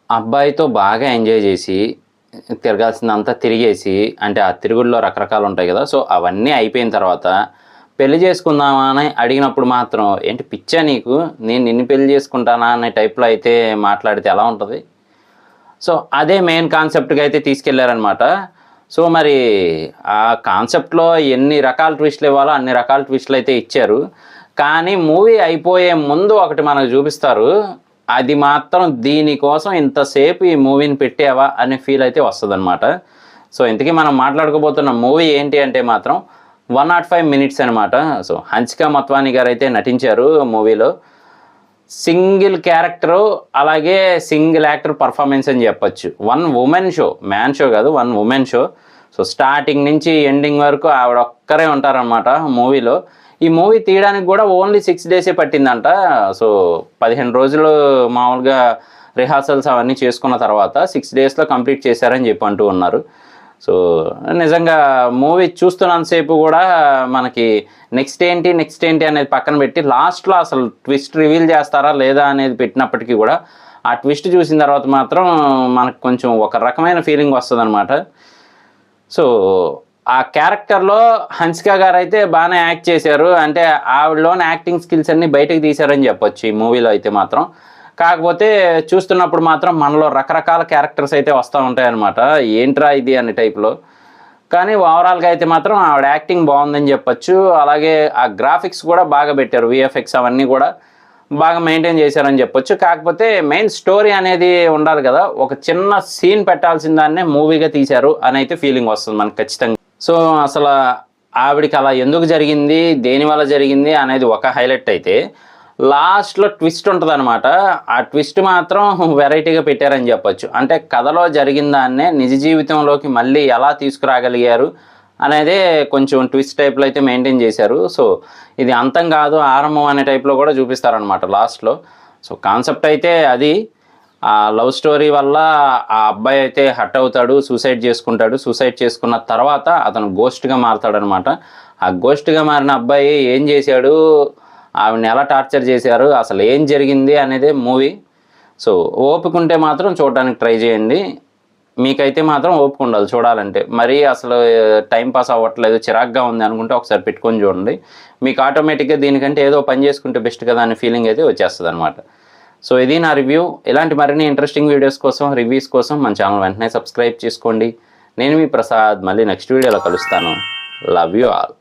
అబ్బాయితో బాగా ఎంజాయ్ చేసి, తిరగాల్సిందంతా తిరిగేసి, అంటే ఆ తిరుగుడులో రకరకాలు ఉంటాయి కదా! సో, అవన్నీ అయిపోయిన తర్వాత పెళ్లి చేసుకుందామా అని అడిగినప్పుడు మాత్రం, "ఏంటి పిచ్చా నీకు? నేను నిన్ను పెళ్లి చేసుకుంటానా?" అనే టైప్‌లో అయితే మాట్లాడితే ఎలా ఉంటది? సో, అదే మెయిన్ కాన్సెప్ట్‌గా అయితే తీసుకెళ్లారనమాట. సో, మరి ఆ కాన్సెప్ట్‌లో ఎన్ని రకాల ట్విస్ట్‌లు ఇవ్వాలో అన్ని రకాల ట్విస్ట్‌లు అయితే ఇచ్చారు. కానీ మూవీ అయిపోయే ముందు ఒకటి మనకు చూపిస్తారు. అది మాత్రం దీనికోసం ఇంతసేపు ఈ మూవీని పెట్టావా అనే ఫీల్ అయితే వస్తదనమాట. సో, ఇంతకీ మనం మాట్లాడుకోబోతున్న మూవీ ఏంటి అంటే మాత్రం 105 మినిట్స్ అనమాట. సో, హన్సిక మొత్వాని గారైతే నటించారు మూవీలో. సింగిల్ క్యారెక్టరు, అలాగే సింగిల్ యాక్టర్ పర్ఫార్మెన్స్ అని చెప్పొచ్చు. One woman show, man show కాదు, one woman show. So, starting నుంచి ఎండింగ్ వరకు ఆవిడ ఒక్కరే ఉంటారనమాట మూవీలో. ఈ మూవీ తీయడానికి కూడా ఓన్లీ 6 డేసే పట్టిందంట. సో, 15 రోజులు మామూలుగా రిహార్సల్స్ అవన్నీ చేసుకున్న తర్వాత 6 డేస్‌లో కంప్లీట్ చేశారని చెప్పి అంటూ ఉన్నారు. సో, నిజంగా మూవీ చూస్తున్నంతసేపు గూడా మనకి నెక్స్ట్ ఏంటి, నెక్స్ట్ ఏంటి అనేది పక్కన పెట్టి లాస్ట్‌లో అసలు ట్విస్ట్ రివీల్ చేస్తారా లేదా అనేది పెట్టినప్పటికీ గూడా, ఆ ట్విస్ట్ చూసిన తర్వాత మాత్రం మనకు కొంచెం ఒక రకమైన ఫీలింగ్ వస్తదనమాట. సో, ఆ క్యారెక్టర్‌లో హన్సిక గారైతే బానే యాక్ట్ చేశారు. అంటే ఆవిడలోని యాక్టింగ్ స్కిల్స్ అన్నీ బయటకి తీశారని చెప్పొచ్చు ఈ మూవీలో అయితే మాత్రం. కాకపోతే చూస్తున్నప్పుడు మాత్రం మనలో రకరకాల క్యారెక్టర్స్ అయితే వస్తా ఉంటాయన్నమాట. ఏంట్రా ఇది అనే టైప్‌లో. కానీ ఓవరాల్‌గా అయితే మాత్రం ఆవిడ యాక్టింగ్ బావుందని చెప్పొచ్చు. అలాగే ఆ గ్రాఫిక్స్ కూడా బాగా పెట్టారు. వీఎఫ్ఎక్స్ అవన్నీ కూడా బాగా మెయింటైన్ చేశారని చెప్పొచ్చు. కాకపోతే మెయిన్ స్టోరీ అనేది ఉండాలి కదా! ఒక చిన్న సీన్ పెట్టాల్సిన దాన్నే మూవీగా తీశారు అనైతే ఫీలింగ్ వస్తుంది మనకు ఖచ్చితంగా. సో, అసల ఆవిడకి అలా ఎందుకు జరిగింది? దేనివల్ల జరిగింది? అనేది ఒక హైలైట్ అయితే, లాస్ట్‌లో ట్విస్ట్ ఉంటదనమాట. ఆ ట్విస్ట్ మాత్రం వెరైటీగా పెట్టారని చెప్పొచ్చు. అంటే కథలో జరిగిన దాన్నే నిజ జీవితంలోకి మళ్ళీ ఎలా తీసుకురాగలిగారు అనేదే కొంచెం ట్విస్ట్ టైప్‌లో అయితే మెయింటైన్ చేశారు. సో, ఇది అంతం కాదు ఆరంభం అనే టైప్‌లో కూడా చూపిస్తారనమాట లాస్ట్‌లో. సో, కాన్సెప్ట్ అయితే అది. ఆ లవ్ స్టోరీ వల్ల ఆ అబ్బాయి అయితే హర్ట్ అవుతాడు. సూసైడ్ చేసుకుంటాడు. సూసైడ్ చేసుకున్న తర్వాత అతను ఘోస్ట్‌గా మారతాడనమాట. ఆ ఘోస్ట్‌గా మారిన అబ్బాయి ఏం చేశాడు? ఆవిడని ఎలా టార్చర్ చేశారు? అసలు ఏం జరిగింది అనేదే మూవీ. సో, ఓపిక ఉంటే మాత్రం చూడడానికి ట్రై చేయండి. మీకైతే మాత్రం ఓపిక ఉండాలి చూడాలంటే. మరీ అసలు టైం పాస్ అవ్వట్లేదు, చిరాకుగా ఉంది అనుకుంటే ఒకసారి పెట్టుకొని చూడండి. మీకు ఆటోమేటిక్‌గా దీనికంటే ఏదో పని చేసుకుంటే బెస్ట్ కదా అనే ఫీలింగ్ అయితే వచ్చేస్తదనమాట. సో, ఇది నా రివ్యూ. ఇలాంటి మరిన్ని ఇంట్రెస్టింగ్ వీడియోస్ కోసం, రివ్యూస్ కోసం మన ఛానల్ వెంటనే సబ్స్క్రైబ్ చేసుకోండి. నేను మీ ప్రసాద్. మళ్ళీ నెక్స్ట్ వీడియోలో కలుస్తాను. Love you all.